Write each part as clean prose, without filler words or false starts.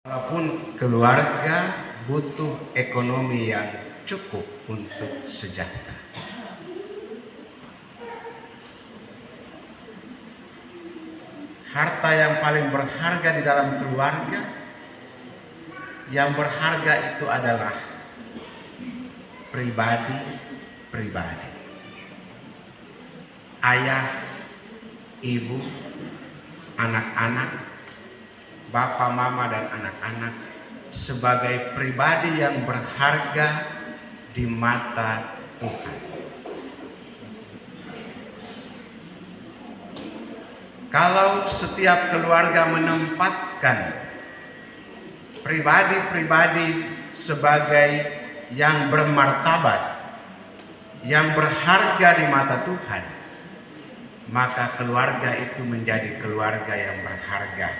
Walaupun keluarga butuh ekonomi yang cukup untuk sejahtera. Harta yang paling berharga di dalam keluarga, yang berharga itu adalah pribadi. Ayah, ibu, anak-anak, bapak, mama, dan anak-anak sebagai pribadi yang berharga di mata Tuhan. Kalau setiap keluarga menempatkan pribadi-pribadi sebagai yang bermartabat, yang berharga di mata Tuhan, maka keluarga itu menjadi keluarga yang berharga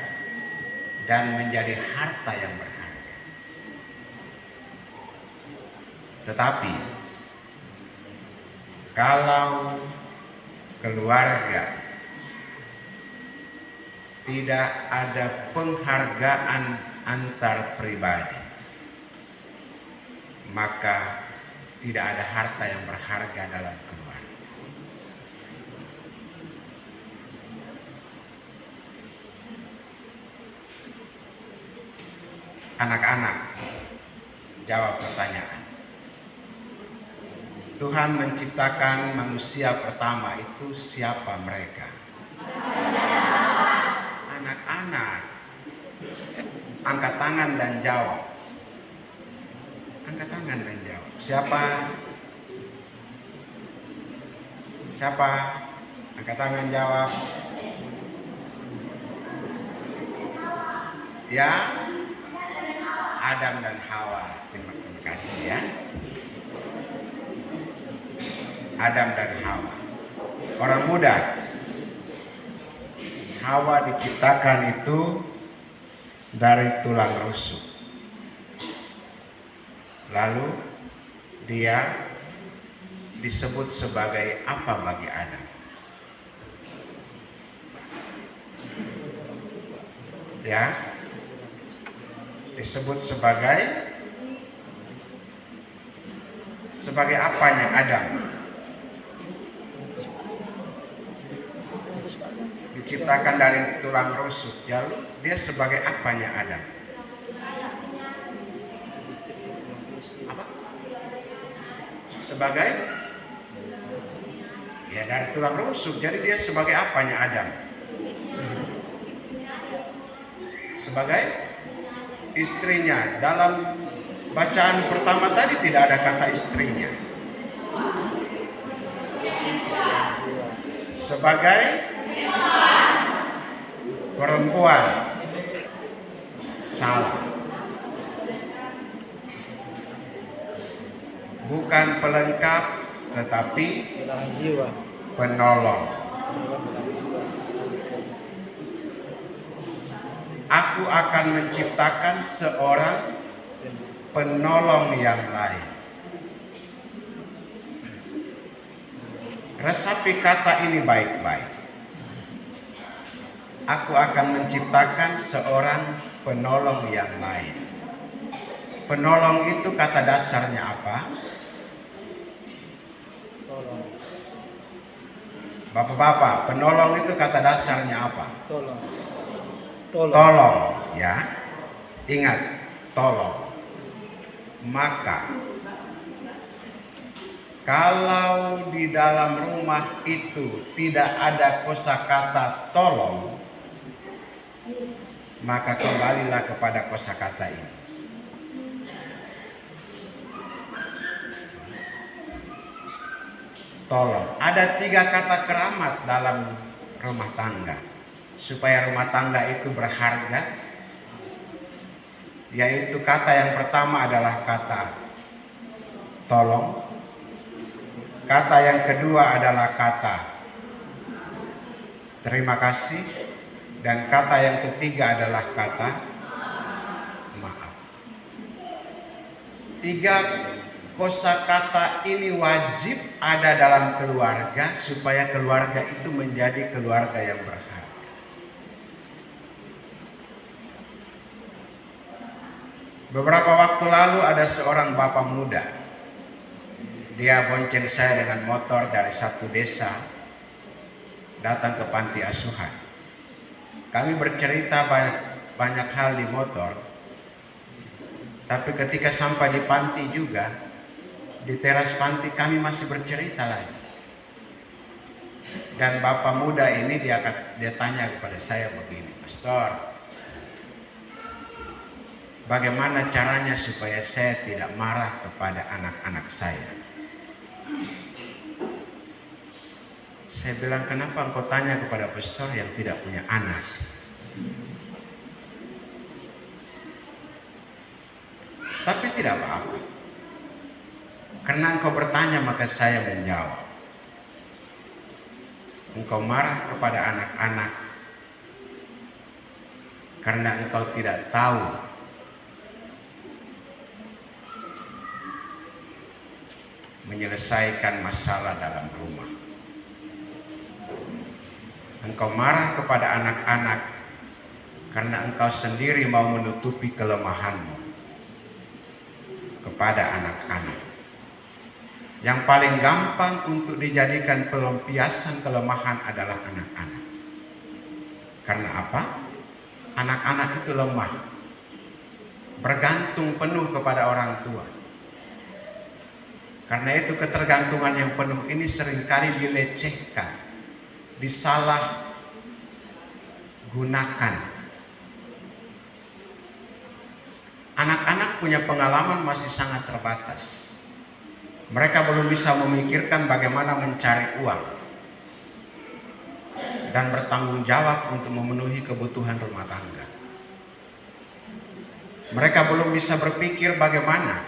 dan menjadi harta yang berharga. Tetapi kalau keluarga tidak ada penghargaan antar pribadi, maka tidak ada harta yang berharga dalam keluarga. Anak-anak, jawab pertanyaan. Tuhan menciptakan manusia pertama itu siapa mereka? Anak-anak. Angkat tangan dan jawab. Angkat tangan dan jawab. Siapa? Siapa? Angkat tangan jawab. Ya, Adam dan Hawa. Terima kasih ya. Adam dan Hawa. Orang muda. Hawa diciptakan itu dari tulang rusuk. Lalu dia disebut sebagai apa bagi Adam? Ya, disebut sebagai apanya Adam? Diciptakan dari tulang rusuk. Lalu dia sebagai apanya Adam? Apa? Sebagai? Ya, dari tulang rusuk. Jadi dia sebagai apanya Adam? Sebagai istrinya. Dalam bacaan pertama tadi tidak ada kata istrinya. Sebagai perempuan. Salah. Bukan pelengkap, tetapi penolong. Aku akan menciptakan seorang penolong yang lain. Resapi kata ini baik-baik. Aku akan menciptakan seorang penolong yang lain. Penolong itu kata dasarnya apa? Bapak-bapak, penolong itu kata dasarnya apa? Tolong, ya. Ingat, tolong. Maka kalau di dalam rumah itu tidak ada kosakata tolong, maka kembalilah kepada kosakata ini. Tolong. Ada 3 kata keramat dalam rumah tangga supaya rumah tangga itu berharga. Yaitu kata yang pertama adalah kata tolong. Kata yang kedua adalah kata terima kasih. Dan kata yang ketiga adalah kata maaf. 3 kosakata ini wajib ada dalam keluarga supaya keluarga itu menjadi keluarga yang berharga. Beberapa waktu lalu ada seorang bapak muda. Dia bonceng saya dengan motor dari satu desa datang ke panti asuhan. Kami bercerita banyak hal di motor, tapi ketika sampai di panti juga, di teras panti kami masih bercerita lagi. Dan bapak muda ini dia tanya kepada saya begini, "Pastor, bagaimana caranya supaya saya tidak marah kepada anak-anak saya?" Saya bilang, "Kenapa engkau tanya kepada pastor yang tidak punya anak?" Tapi tidak apa-apa. Karena engkau bertanya maka saya menjawab. Engkau marah kepada anak-anak karena engkau tidak tahu menyelesaikan masalah dalam rumah. Engkau marah kepada anak-anak karena engkau sendiri mau menutupi kelemahanmu kepada anak-anak. Yang paling gampang untuk dijadikan pelampiasan kelemahan adalah anak-anak. Karena apa? Anak-anak itu lemah, bergantung penuh kepada orang tua. Karena itu ketergantungan yang penuh ini seringkali dilecehkan, disalah gunakan. Anak-anak punya pengalaman masih sangat terbatas. Mereka belum bisa memikirkan bagaimana mencari uang dan bertanggung jawab untuk memenuhi kebutuhan rumah tangga. Mereka belum bisa berpikir bagaimana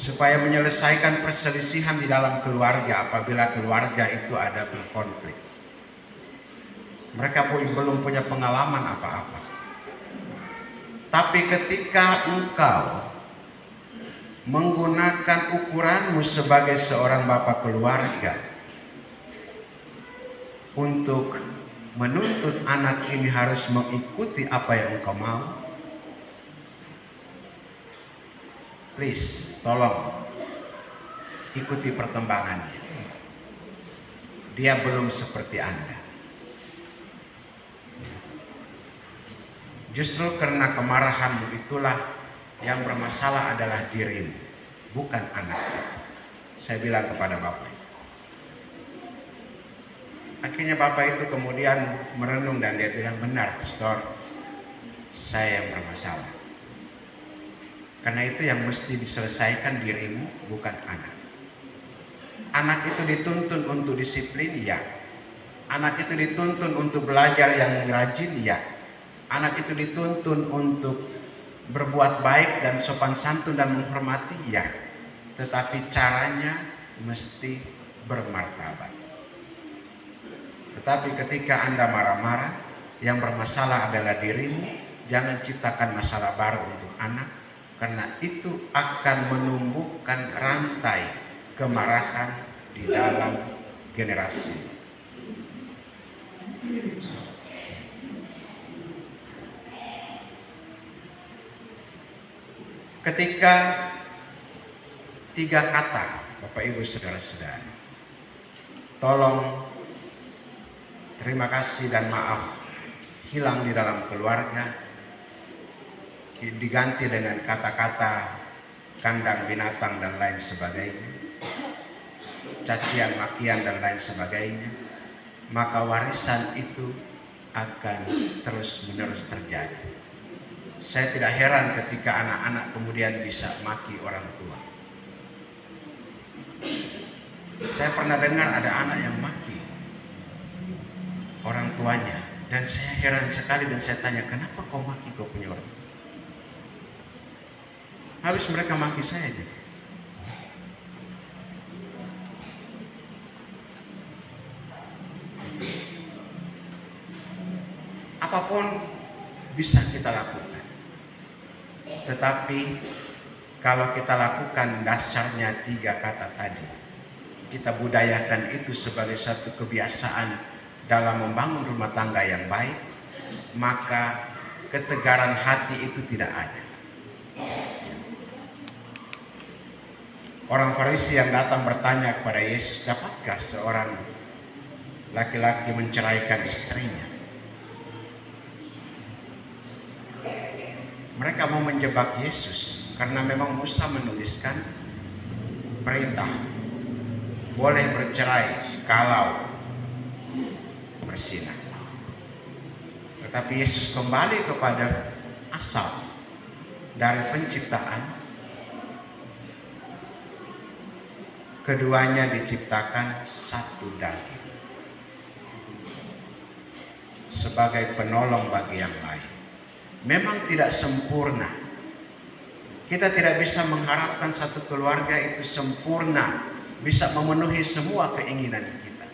supaya menyelesaikan perselisihan di dalam keluarga apabila keluarga itu ada berkonflik. Mereka pun belum punya pengalaman apa-apa. Tapi ketika engkau menggunakan ukuranmu sebagai seorang bapak keluarga untuk menuntut anak ini harus mengikuti apa yang engkau mau, please, tolong ikuti perkembangannya. Dia belum seperti Anda. Justru karena kemarahanmu itulah yang bermasalah adalah dirimu, bukan anak. Saya bilang kepada bapak. Akhirnya bapak itu kemudian merenung dan dia bilang, "Benar, pastor, saya yang bermasalah. Karena itu yang mesti diselesaikan dirimu, bukan anak. Anak itu dituntun untuk disiplin, ya. Anak itu dituntun untuk belajar yang rajin, ya. Anak itu dituntun untuk berbuat baik dan sopan santun dan menghormati, ya. Tetapi caranya mesti bermartabat. Tetapi ketika Anda marah-marah, yang bermasalah adalah dirimu, jangan ciptakan masalah baru untuk anak, karena itu akan menumbuhkan rantai kemarahan di dalam generasi." Ketika 3 kata, Bapak Ibu Saudara-saudara, tolong, terima kasih dan maaf, hilang di dalam keluarga, diganti dengan kata-kata kandang binatang dan lain sebagainya, cacian makian dan lain sebagainya, maka warisan itu akan terus-menerus terjadi. Saya tidak heran ketika anak-anak kemudian bisa maki orang tua. Saya pernah dengar ada anak yang maki orang tuanya, dan saya heran sekali dan saya tanya, "Kenapa kau maki kau punya orang tua?" Habis mereka maki saya aja. Apapun bisa kita lakukan. Tetapi kalau kita lakukan dasarnya 3 kata tadi, kita budayakan itu sebagai satu kebiasaan dalam membangun rumah tangga yang baik, maka ketegaran hati itu tidak ada. Orang Farisi yang datang bertanya kepada Yesus, dapatkah seorang laki-laki menceraikan istrinya? Mereka mau menjebak Yesus karena memang Musa menuliskan perintah boleh bercerai kalau bersinah. Tetapi Yesus kembali kepada asal dari penciptaan. Keduanya diciptakan satu daging sebagai penolong bagi yang lain. Memang tidak sempurna. Kita tidak bisa mengharapkan satu keluarga itu sempurna, bisa memenuhi semua keinginan kita.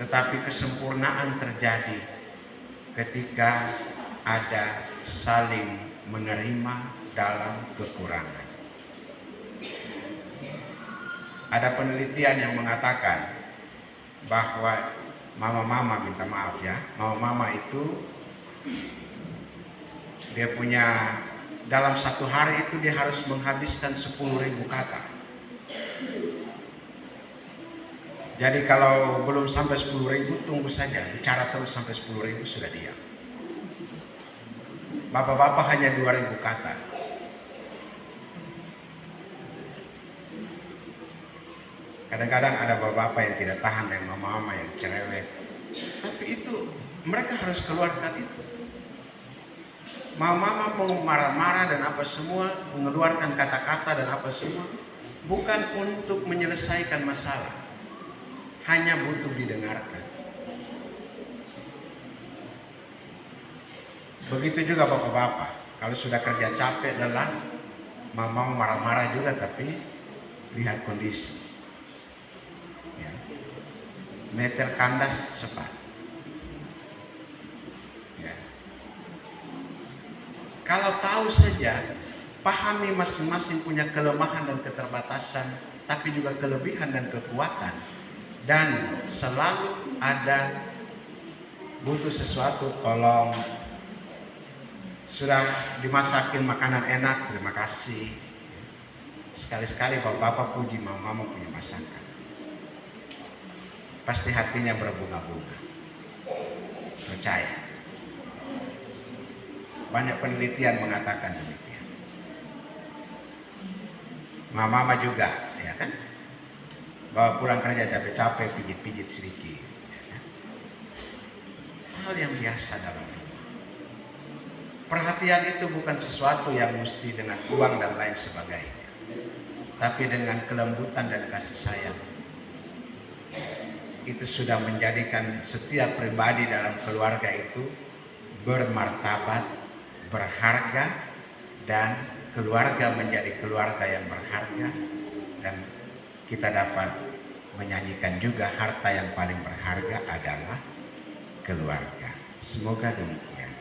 Tetapi kesempurnaan terjadi ketika ada saling menerima dalam kekurangan. Ada penelitian yang mengatakan bahwa mama-mama, minta maaf ya, mama-mama itu dia punya, dalam satu hari itu dia harus menghabiskan 10.000 kata. Jadi kalau belum sampai 10.000, tunggu saja, bicara terus sampai 10.000 sudah diam. Bapak-bapak hanya 2.000 kata. Kadang-kadang ada bapak-bapak yang tidak tahan dengan mama-mama yang cerewet. Tapi itu, mereka harus keluarkan itu. Mama-mama mau marah-marah dan apa semua, mengeluarkan kata-kata dan apa semua, bukan untuk menyelesaikan masalah. Hanya butuh didengarkan. Begitu juga bapak-bapak. Kalau sudah kerja capek, lelah, mama marah-marah juga, tapi lihat kondisi. Ya. Meter kandas cepat. Ya. Kalau tahu saja, pahami masing-masing punya kelemahan dan keterbatasan, tapi juga kelebihan dan kekuatan. Dan selalu ada butuh sesuatu, tolong. Sudah dimasakin makanan enak, terima kasih. Sekali-sekali bapak-bapak puji mama punya masakan. Pasti hatinya berbunga-bunga. Percaya. Banyak penelitian mengatakan demikian. Mama juga, ya kan? Bawa pulang kerja capek-capek, pijit-pijit sedikit. Ya kan? Hal yang biasa dalam hidup. Perhatian itu bukan sesuatu yang mesti dengan uang dan lain sebagainya. Tapi dengan kelembutan dan kasih sayang. Itu sudah menjadikan setiap pribadi dalam keluarga itu bermartabat, berharga, dan keluarga menjadi keluarga yang berharga, dan kita dapat menyanyikan juga harta yang paling berharga adalah keluarga. Semoga demikian.